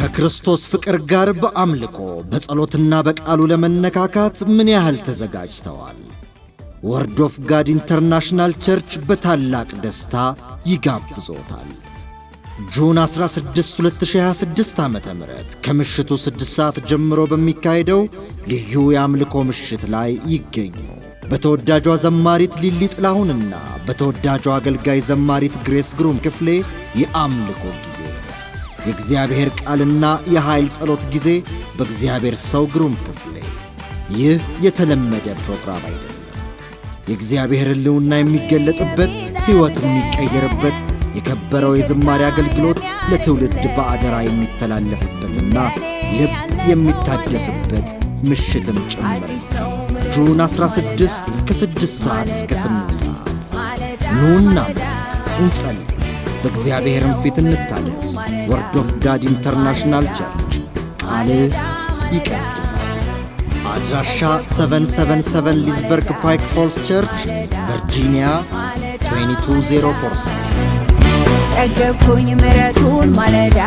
ከክርስቶስ ፍቅር ጋር በአምልኮ በጸሎትና በቃሉ ለመነካካት ምን ያህል ተዘጋጅተዋል? ወርድ ኦፍ ጋድ ኢንተርናሽናል ቸርች በታላቅ ደስታ ይጋብዞታል። ጁን 16 2026 ዓመተ ምህረት ከምሽቱ 6 ሰዓት ጀምሮ በሚካሄደው ልዩ የአምልኮ ምሽት ላይ ይገኙ። በተወዳጇ ዘማሪት ሊሊ ጥላሁንና በተወዳጇ አገልጋይ ዘማሪት ግሬስ ግሩም ክፍሌ የአምልኮ ጊዜ፣ የእግዚአብሔር ቃልና የኃይል ጸሎት ጊዜ በእግዚአብሔር ሰው ግሩም ክፍሌ። ይህ የተለመደ ፕሮግራም አይደለም። የእግዚአብሔር ሕልውና የሚገለጥበት፣ ሕይወት የሚቀየርበት፣ የከበረው የዝማሬ አገልግሎት ለትውልድ በአደራ የሚተላለፍበትና ልብ የሚታደስበት ምሽትም ጭምር ጁን 16 ከ6 ሰዓት እስከ 8 ሰዓት ኑና እንጸልይ፣ በእግዚአብሔርም ፊት እንታደስ። ወርድ ኦፍ ጋድ ኢንተርናሽናል ቸርች ቃል ይቀድሳል። አድራሻ 777 ሊዝበርግ ፓይክ ፎልስ ቸርች ቨርጂኒያ 22047። ጠገብኩኝ ምሕረቱን ማለዳ